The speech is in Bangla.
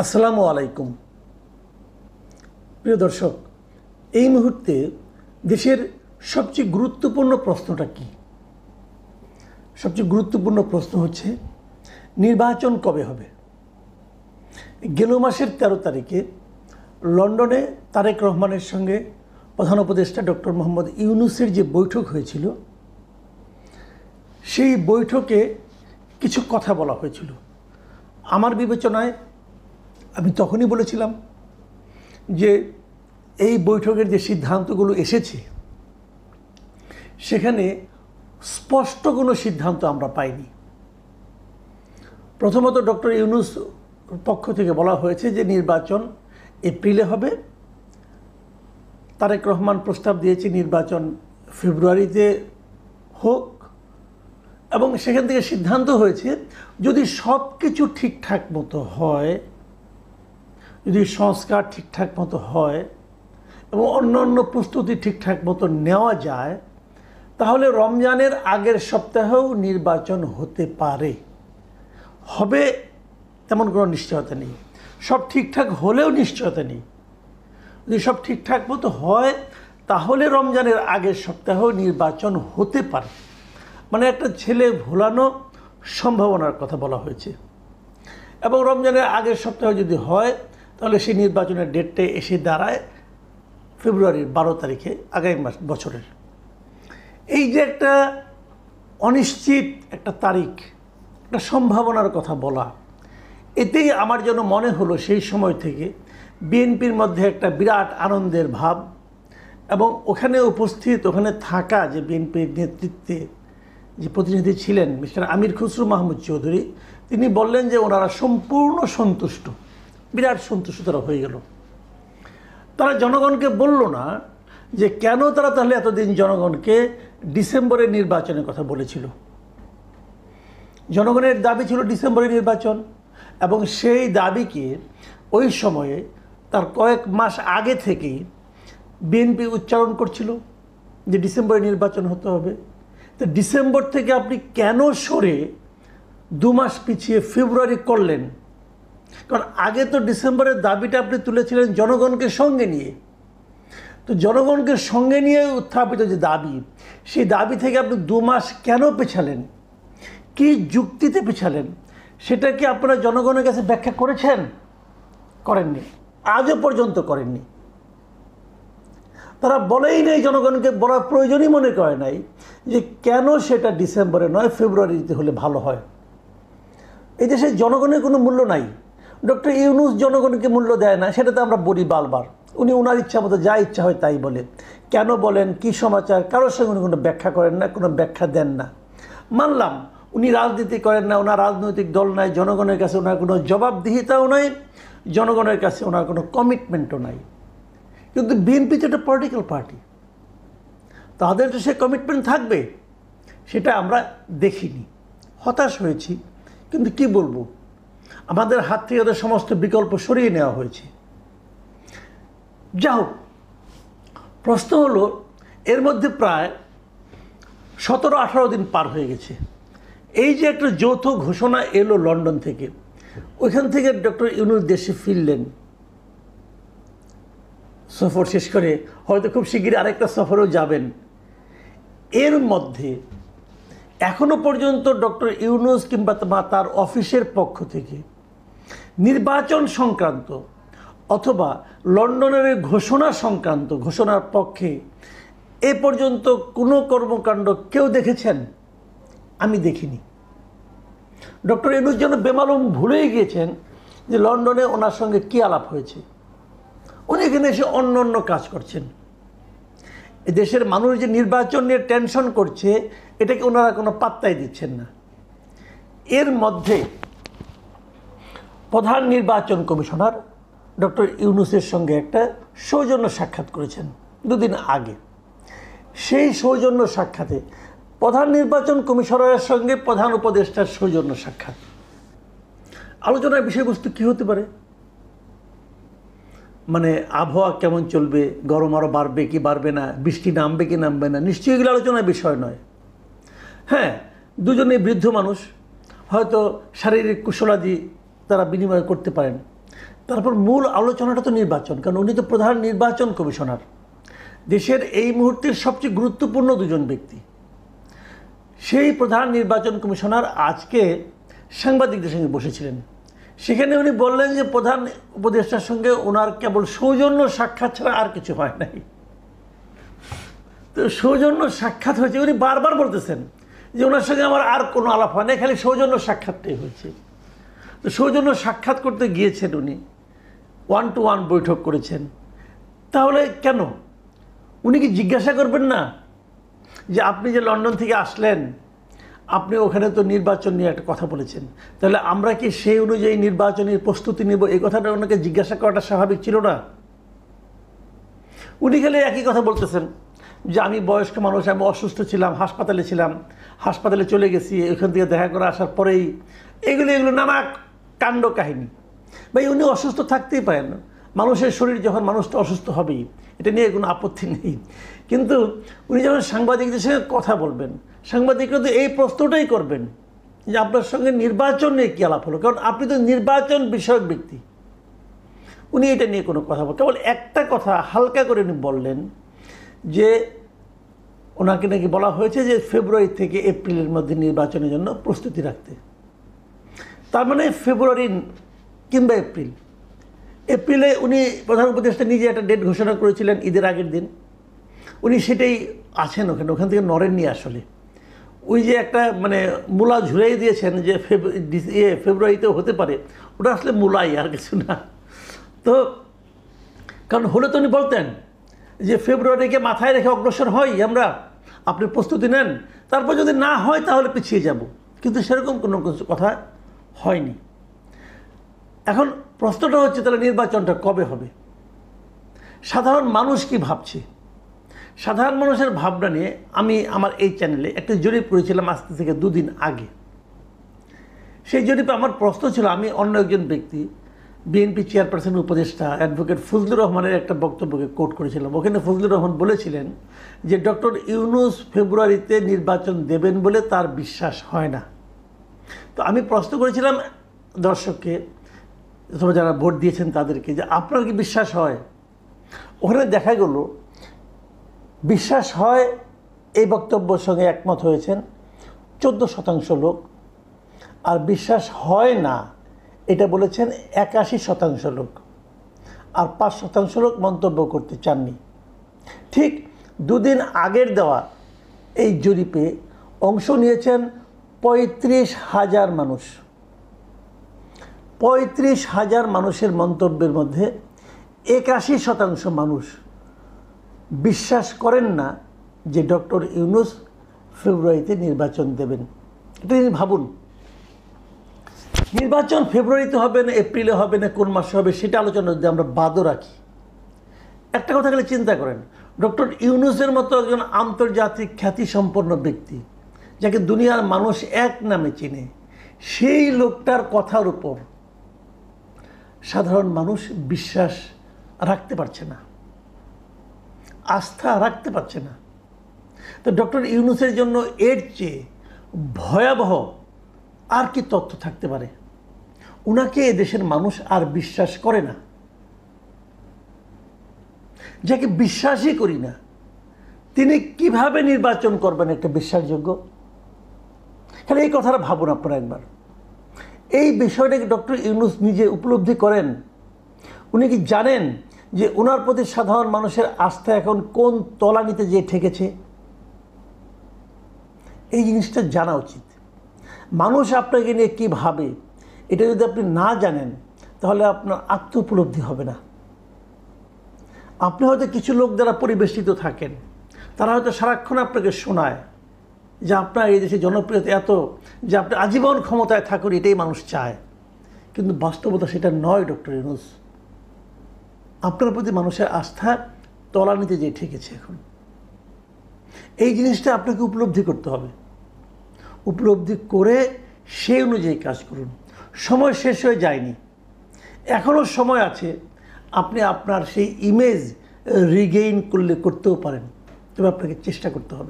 আসসালামু আলাইকুম। প্রিয় দর্শক, এই মুহূর্তে দেশের সবচেয়ে গুরুত্বপূর্ণ প্রশ্নটা কি? সবচেয়ে গুরুত্বপূর্ণ প্রশ্ন হচ্ছে নির্বাচন কবে হবে। গেল মাসের 13 তারিখে লন্ডনে তারেক রহমানের সঙ্গে প্রধান উপদেষ্টা ডক্টর মোহাম্মদ ইউনূসের যে বৈঠক হয়েছিল, সেই বৈঠকে কিছু কথা বলা হয়েছিল। আমার বিবেচনায় আমি তখনই বলেছিলাম যে এই বৈঠকের যে সিদ্ধান্তগুলো এসেছে সেখানে স্পষ্ট কোনো সিদ্ধান্ত আমরা পাইনি। প্রথমত ডক্টর ইউনূস পক্ষ থেকে বলা হয়েছে যে নির্বাচন এপ্রিলে হবে। তারেক রহমান প্রস্তাব দিয়েছে নির্বাচন ফেব্রুয়ারিতে হোক, এবং সেখান থেকে সিদ্ধান্ত হয়েছে যদি সব কিছু ঠিকঠাক মতো হয়, যদি সংস্কার ঠিকঠাক মতো হয় এবং অন্যান্য প্রস্তুতি ঠিকঠাক মতো নেওয়া যায়, তাহলে রমজানের আগের সপ্তাহেও নির্বাচন হতে পারে। হবে তেমন কোনো নিশ্চয়তা নেই, সব ঠিকঠাক হলেও নিশ্চয়তা নেই। যদি সব ঠিকঠাক মতো হয় তাহলে রমজানের আগের সপ্তাহেও নির্বাচন হতে পারে। মানে একটা ছেলে ভোলানো সম্ভাবনার কথা বলা হয়েছে। এবং রমজানের আগের সপ্তাহে যদি হয় তাহলে সেই নির্বাচনের ডেটটা এসে দাঁড়ায় ফেব্রুয়ারির 12 তারিখে, আগামী বছরের। এই যে একটা অনিশ্চিত একটা তারিখ, একটা সম্ভাবনার কথা বলা, এতেই আমার যেন মনে হলো সেই সময় থেকে বিএনপির মধ্যে একটা বিরাট আনন্দের ভাব, এবং ওখানে উপস্থিত, ওখানে থাকা যে বিএনপির নেতৃত্বে যে প্রতিনিধি ছিলেন মিস্টার আমির খসরু মাহমুদ চৌধুরী, তিনি বললেন যে ওনারা সম্পূর্ণ সন্তুষ্ট, বিরাট সন্তুষ্ট তারা হয়ে গেল। তারা জনগণকে বলল না যে কেন তারা তাহলে এতদিন জনগণকে ডিসেম্বরের নির্বাচনের কথা বলেছিল। জনগণের দাবি ছিল ডিসেম্বরের নির্বাচন, এবং সেই দাবিকে ওই সময়ে তার কয়েক মাস আগে থেকেই বিএনপি উচ্চারণ করছিল যে ডিসেম্বরে নির্বাচন হতে হবে। তো ডিসেম্বর থেকে আপনি কেন সরে 2 মাস পিছিয়ে ফেব্রুয়ারি করলেন? কারণ আগে তো ডিসেম্বরের দাবিটা আপনি তুলেছিলেন জনগণকে সঙ্গে নিয়ে। তো জনগণকে সঙ্গে নিয়ে উত্থাপিত যে দাবি, সেই দাবি থেকে আপনি 2 মাস কেন পেছালেন? কি যুক্তিতে পেছালেন? সেটা কি আপনারা জনগণের কাছে ব্যাখ্যা করেছেন? করেননি, আজও পর্যন্ত করেননি। তারা বলেই নেই, জনগণকে বলার প্রয়োজনই মনে করে নাই যে কেন সেটা ডিসেম্বরে নয় ফেব্রুয়ারিতে হলে ভালো হয়। এই দেশে জনগণের কোনো মূল্য নাই। ডক্টর ইউনূস জনগণকে মূল্য দেয় না, সেটা তো আমরা বলি বারবার। উনি ওনার ইচ্ছা মতো যা ইচ্ছা হয় তাই বলে। কেন বলেন, কি সমাচার, কারোর সঙ্গে উনি কোনো ব্যাখ্যা করেন না, কোনো ব্যাখ্যা দেন না। মানলাম উনি রাজনীতি করেন না, ওনার রাজনৈতিক দল নাই, জনগণের কাছে ওনার কোনো জবাবদিহিতাও নাই, জনগণের কাছে ওনার কোনো কমিটমেন্টও নাই। কিন্তু বিএনপি তো একটা পলিটিক্যাল পার্টি, তাদের তো সে কমিটমেন্ট থাকবে, সেটা আমরা দেখিনি। হতাশ হয়েছি, কিন্তু কি বলবো, আমাদের হাত থেকে ওদের সমস্ত বিকল্প সরিয়ে নেওয়া হয়েছে। যা হোক, প্রশ্ন হলো এর মধ্যে প্রায় 17-18 দিন পার হয়ে গেছে। এই যে একটা যৌথ ঘোষণা এলো লন্ডন থেকে, ওইখান থেকে ডক্টর ইউনূস দেশে ফিরলেন সফর শেষ করে, হয়তো খুব শিগগিরই আরেকটা সফরেও যাবেন। এর মধ্যে এখনো পর্যন্ত ডক্টর ইউনূস কিংবা তার অফিসের পক্ষ থেকে নির্বাচন সংক্রান্ত অথবা লন্ডনের ঘোষণা সংক্রান্ত ঘোষণার পক্ষে এ পর্যন্ত কোনো কর্মকাণ্ড কেউ দেখেছেন? আমি দেখিনি। ডক্টর ইউনূস যেন বেমালুম ভুলেই গিয়েছেন যে লন্ডনে ওনার সঙ্গে কী আলাপ হয়েছে। উনি এখানে এসে অন্য অন্য কাজ করছেন। দেশের মানুষ যে নির্বাচন নিয়ে টেনশন করছে, এটাকে ওনারা কোনো পাত্তাই দিচ্ছেন না। এর মধ্যে প্রধান নির্বাচন কমিশনার ডক্টর ইউনূসের সঙ্গে একটা সৌজন্য সাক্ষাৎ করেছেন 2 দিন আগে। সেই সৌজন্য সাক্ষাতে প্রধান নির্বাচন কমিশনারের সঙ্গে প্রধান উপদেষ্টার সৌজন্য সাক্ষাৎ, আলোচনার বিষয়বস্তু কী হতে পারে? মানে আবহাওয়া কেমন চলবে, গরম আরও বাড়বে কি বাড়বে না, বৃষ্টি নামবে কি নামবে না, নিশ্চয়ই এগুলো আলোচনার বিষয় নয়। হ্যাঁ, দুজনেই বৃদ্ধ মানুষ, হয়তো শারীরিক কুশলাদি তারা বিনিময় করতে পারেন। তারপর মূল আলোচনাটা তো নির্বাচন, কারণ উনি তো প্রধান নির্বাচন কমিশনার, দেশের এই মুহূর্তের সবচেয়ে গুরুত্বপূর্ণ দুজন ব্যক্তি। সেই প্রধান নির্বাচন কমিশনার আজকে সাংবাদিকদের সঙ্গে বসেছিলেন। সেখানে উনি বললেন যে প্রধান উপদেষ্টার সঙ্গে ওনার কেবল সৌজন্য সাক্ষাৎ ছাড়া আর কিছু হয় নাই। তো সৌজন্য সাক্ষাৎ হয়েছে, উনি বারবার বলতেছেন যে ওনার সঙ্গে আমার আর কোনো আলাপ হয় না, খালি সৌজন্য সাক্ষাৎটাই হয়েছে। তো সৌজন্য সাক্ষাৎ করতে গিয়েছেন উনি, 1-to-1 বৈঠক করেছেন। তাহলে কেন উনি কি জিজ্ঞাসা করবেন না যে আপনি যে লন্ডন থেকে আসলেন, আপনি ওখানে তো নির্বাচন নিয়ে একটা কথা বলেছেন, তাহলে আমরা কি সেই অনুযায়ী নির্বাচনের প্রস্তুতি নেব? এই কথাটা ওনাকে জিজ্ঞাসা করাটা স্বাভাবিক ছিল না? উনি খালি একই কথা বলতেছেন যে আমি বয়স্ক মানুষ, আমি অসুস্থ ছিলাম, হাসপাতালে ছিলাম, হাসপাতালে চলে গেছি, ওইখান থেকে দেখা করে আসার পরেই এগুলো নানা কাণ্ড কাহিনী। ভাই, উনি অসুস্থ থাকতেই পারেন, মানুষের শরীর যখন মানুষটা অসুস্থ হবেই, এটা নিয়ে কোনো আপত্তি নেই। কিন্তু উনি যখন সাংবাদিকদের সঙ্গে কথা বলবেন, সাংবাদিকরা তো এই প্রশ্নটাই করবেন যে আপনার সঙ্গে নির্বাচন নিয়ে কী আলাপ হলো, কারণ আপনি তো নির্বাচন বিষয়ক ব্যক্তি। উনি এটা নিয়ে কোনো কথা বলেন, কেবল একটা কথা হালকা করে উনি বললেন যে ওনাকে নাকি বলা হয়েছে যে ফেব্রুয়ারি থেকে এপ্রিলের মধ্যে নির্বাচনের জন্য প্রস্তুতি রাখতে। তার মানে ফেব্রুয়ারি কিংবা এপ্রিলে উনি প্রধান উপদেষ্টা নিজে একটা ডেট ঘোষণা করেছিলেন ঈদের আগের দিন। উনি সেটাই আছেন ওখান থেকে নড়েননি আসলে। ওই যে একটা মানে মূলা ঝুলাই দিয়েছেন যে ফেব্রুয়ারিতেও হতে পারে, ওটা আসলে মূলাই, আর কিছু না। তো কারণ হলে তো উনি বলতেন যে ফেব্রুয়ারিকে মাথায় রেখে অগ্রসর হই আমরা, আপনি প্রস্তুতি নেন, তারপর যদি না হয় তাহলে পিছিয়ে যাব। কিন্তু সেরকম কোনো কথা হয়নি। এখন প্রশ্নটা হচ্ছে তাহলে নির্বাচনটা কবে হবে? সাধারণ মানুষ কি ভাবছে? সাধারণ মানুষের ভাবনা নিয়ে আমি আমার এই চ্যানেলে একটা জরিপ করেছিলাম আজ থেকে 2 দিন আগে। সেই জরিপে আমার প্রশ্ন ছিল, আমি অন্য একজন ব্যক্তি বিএনপি চেয়ারপারসন উপদেষ্টা অ্যাডভোকেট ফজলুর রহমানের একটা বক্তব্যকে কোট করেছিলাম। ওখানে ফজলুর রহমান বলেছিলেন যে ডক্টর ইউনূস ফেব্রুয়ারিতে নির্বাচন দেবেন বলে তার বিশ্বাস হয় না। তো আমি প্রশ্ন করেছিলাম দর্শককে, অথবা যারা ভোট দিয়েছেন তাদেরকে, যে আপনার কি বিশ্বাস হয়? ওখানে দেখা গেল বিশ্বাস হয় এই বক্তব্যের সঙ্গে একমত হয়েছেন 14% লোক, আর বিশ্বাস হয় না এটা বলেছেন 81% লোক, আর 5% লোক মন্তব্য করতে চাননি। ঠিক 2 দিন আগের দেওয়া এই জরিপে অংশ নিয়েছেন 35,000 মানুষ। 35,000 মানুষের মন্তব্যের মধ্যে 81% মানুষ বিশ্বাস করেন না যে ডক্টর ইউনূস ফেব্রুয়ারিতে নির্বাচন দেবেন। এটা ভাবুন, নির্বাচন ফেব্রুয়ারিতে হবে না এপ্রিলে হবে না কোন মাসে হবে সেটা আলোচনা যদি আমরা বাদও রাখি, একটা কথা গেলে চিন্তা করেন, ডক্টর ইউনূসের মতো একজন আন্তর্জাতিক খ্যাতিসম্পন্ন ব্যক্তি যাকে দুনিয়ার মানুষ এক নামে চেনে, সেই লোকটার কথার উপর সাধারণ মানুষ বিশ্বাস রাখতে পারছে না, আস্থা রাখতে পারছে না। তো ডক্টর ইউনূসের জন্য এর চেয়ে ভয়াবহ আর কি তথ্য থাকতে পারে? উনাকে এদেশের মানুষ আর বিশ্বাস করে না। যাকে বিশ্বাসই করি না, তিনি কিভাবে নির্বাচন করবেন একটা বিশ্বাসযোগ্য? তাহলে এই কথাটা ভাবুন আপনারা একবার। এই বিষয়টাকে ডক্টর ইউনূস নিজে উপলব্ধি করেন? উনি কি জানেন যে ওনার প্রতি সাধারণ মানুষের আস্থা এখন কোন তলানিতে যে ঠেকেছে? এই জিনিসটা জানা উচিত। মানুষ আপনাকে নিয়ে কী ভাবে এটা যদি আপনি না জানেন তাহলে আপনার আত্ম উপলব্ধি হবে না। আপনি হয়তো কিছু লোক যারা পরিবেষ্টিত থাকেন তারা হয়তো সারাক্ষণ আপনাকে শোনায় যে আপনার এই দেশে জনপ্রিয়তা এত যে আপনি আজীবন ক্ষমতায় থাকুন, এটাই মানুষ চায়। কিন্তু বাস্তবতা সেটা নয়। ডক্টর ইউনূস, আপনার প্রতি মানুষের আস্থা তলানিতে যে ঠেকেছে এখন। এই জিনিসটা আপনাকে উপলব্ধি করতে হবে। উপলব্ধি করে সেই অনুযায়ী কাজ করুন। সময় শেষ হয়ে যায়নি, এখনও সময় আছে। আপনি আপনার সেই ইমেজ রিগেইন করতেও পারেন, তবে আপনাকে চেষ্টা করতে হবে।